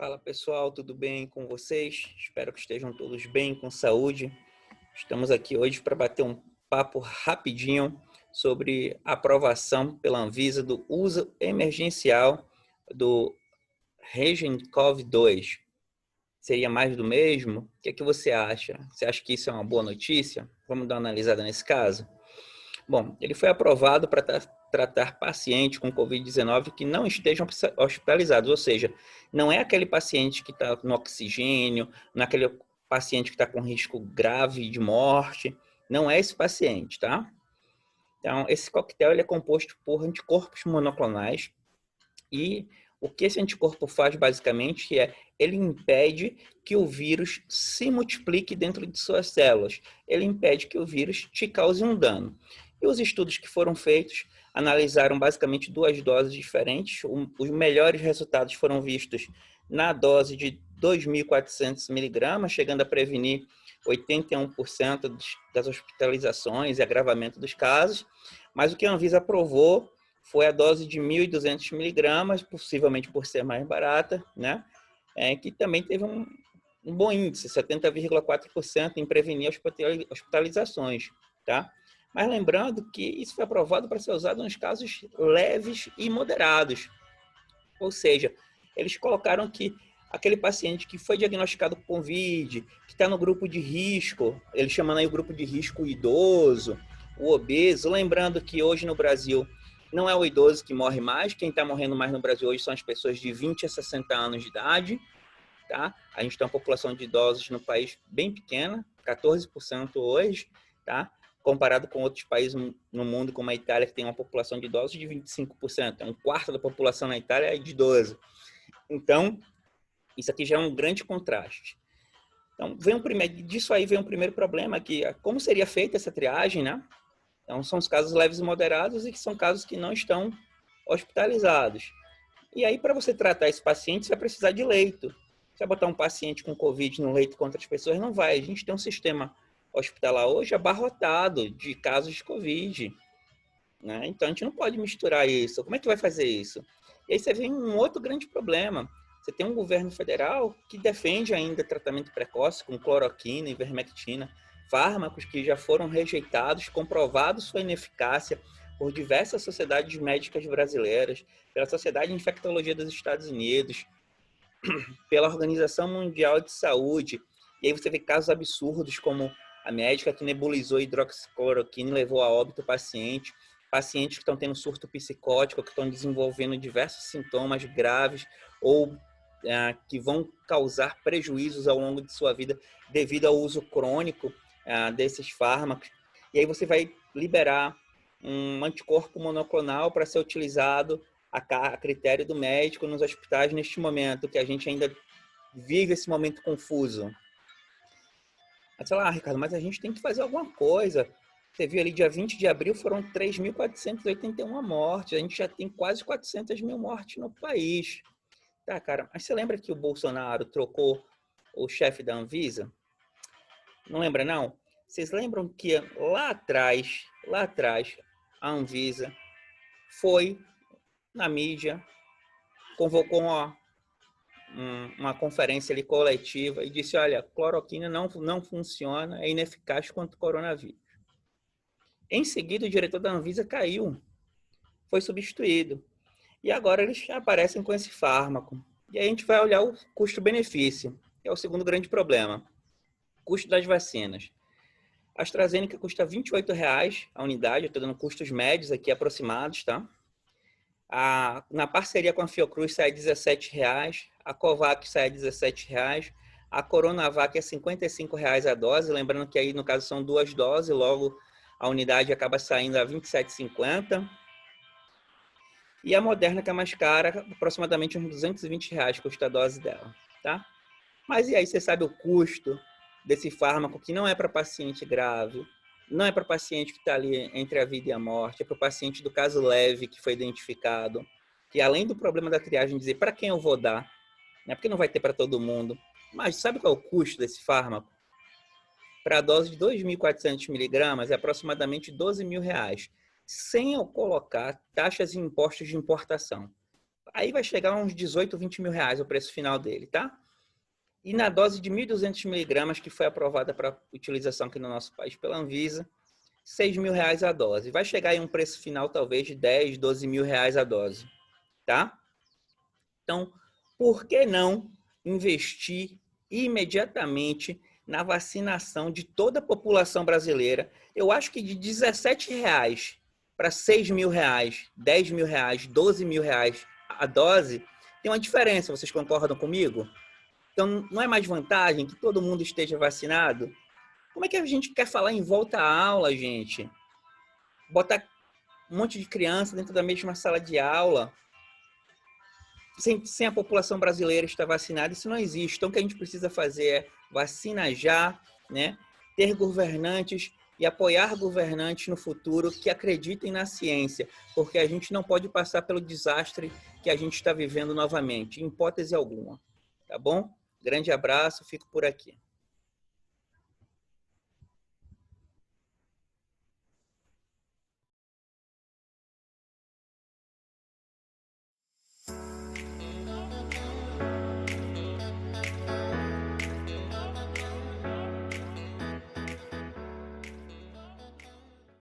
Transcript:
Fala pessoal, tudo bem com vocês? Espero que estejam todos bem, com saúde. Estamos aqui hoje para bater um papo rapidinho sobre a aprovação pela Anvisa do uso emergencial do Regencov-2. Seria mais do mesmo? O que é que você acha? Você acha que isso é uma boa notícia? Vamos dar uma analisada nesse caso? Bom, ele foi aprovado para tratar pacientes com Covid-19 que não estejam hospitalizados, ou seja, não é aquele paciente que está no oxigênio, não é aquele paciente que está com risco grave de morte, não é esse paciente, tá? Então, esse coquetel ele é composto por anticorpos monoclonais e o que esse anticorpo faz basicamente é ele impede que o vírus se multiplique dentro de suas células. Ele impede que o vírus te cause um dano. E os estudos que foram feitos analisaram basicamente duas doses diferentes. Os melhores resultados foram vistos na dose de 2.400 miligramas, chegando a prevenir 81% das hospitalizações e agravamento dos casos. Mas o que a Anvisa aprovou foi a dose de 1.200 miligramas, possivelmente por ser mais barata, né? Que também teve um bom índice, 70,4% em prevenir hospitalizações, tá? Mas lembrando que isso foi aprovado para ser usado nos casos leves e moderados. Ou seja, eles colocaram que aquele paciente que foi diagnosticado com Covid, que está no grupo de risco, eles chamam aí o grupo de risco idoso, o obeso, lembrando que hoje no Brasil não é o idoso que morre mais, quem está morrendo mais no Brasil hoje são as pessoas de 20 a 60 anos de idade, tá? A gente tem uma população de idosos no país bem pequena, 14% hoje, tá? Comparado com outros países no mundo, como a Itália, que tem uma população de idosos de 25%. É um quarto da população na Itália é de idoso. Então, isso aqui já é um grande contraste. Então, disso aí vem um primeiro problema, que como seria feita essa triagem, né? Então, são os casos leves e moderados e que são casos que não estão hospitalizados. E aí, para você tratar esse paciente, você vai precisar de leito. Você vai botar um paciente com Covid no leito com outras pessoas? Não vai. A gente tem um sistema hospitalar hoje abarrotado de casos de Covid, né? Então, a gente não pode misturar isso. Como é que vai fazer isso? E aí você vem um outro grande problema. Você tem um governo federal que defende ainda tratamento precoce com cloroquina e ivermectina, fármacos que já foram rejeitados, comprovados sua ineficácia por diversas sociedades médicas brasileiras, pela Sociedade de Infectologia dos Estados Unidos, pela Organização Mundial de Saúde. E aí você vê casos absurdos como a médica que nebulizou hidroxicloroquina e levou a óbito o paciente, pacientes que estão tendo surto psicótico, que estão desenvolvendo diversos sintomas graves ou que vão causar prejuízos ao longo de sua vida devido ao uso crônico desses fármacos. E aí você vai liberar um anticorpo monoclonal para ser utilizado a critério do médico nos hospitais neste momento, que a gente ainda vive esse momento confuso. Mas sei lá, Ricardo, mas a gente tem que fazer alguma coisa. Você viu ali, dia 20 de abril, foram 3.481 mortes. A gente já tem quase 400 mil mortes no país. Tá, cara, mas você lembra que o Bolsonaro trocou o chefe da Anvisa? Não lembra, não? Vocês lembram que lá atrás, a Anvisa foi na mídia, convocou uma conferência ali coletiva e disse, olha, cloroquina não funciona, é ineficaz contra o coronavírus. Em seguida, o diretor da Anvisa caiu, foi substituído. E agora eles aparecem com esse fármaco. E aí a gente vai olhar o custo-benefício, que é o segundo grande problema. Custo das vacinas. A AstraZeneca custa R$28 a unidade, eu estou dando custos médios aqui aproximados, tá? Na parceria com a Fiocruz sai R$17, a Covax sai R$17, a Coronavac é R$55 a dose, lembrando que aí no caso são 2 doses, logo a unidade acaba saindo a R$27,50. E a Moderna, que é mais cara, aproximadamente uns R$220 custa a dose dela, tá? Mas e aí, você sabe o custo desse fármaco que não é para paciente grave, não é para paciente que está ali entre a vida e a morte, é para o paciente do caso leve que foi identificado, que além do problema da triagem, dizer para quem eu vou dar, né? Porque não vai ter para todo mundo. Mas sabe qual é o custo desse fármaco? Para a dose de 2.400 miligramas é aproximadamente R$12.000, sem eu colocar taxas e impostos de importação. Aí vai chegar a uns 18, 20 mil reais o preço final dele, tá? E na dose de 1.200 miligramas, que foi aprovada para utilização aqui no nosso país pela Anvisa, 6 mil reais a dose. Vai chegar em um preço final talvez de 10, 12 mil reais a dose, tá? Então, por que não investir imediatamente na vacinação de toda a população brasileira? Eu acho que de 17 reais para 6 mil reais, 10 mil reais, 12 mil reais a dose, tem uma diferença, vocês concordam comigo? Então, não é mais vantagem que todo mundo esteja vacinado? Como é que a gente quer falar em volta à aula, gente? Botar um monte de criança dentro da mesma sala de aula, sem a população brasileira estar vacinada, isso não existe. Então, o que a gente precisa fazer é vacinar já, né? Ter governantes e apoiar governantes no futuro que acreditem na ciência, porque a gente não pode passar pelo desastre que a gente está vivendo novamente, em hipótese alguma. Tá bom? Grande abraço, fico por aqui.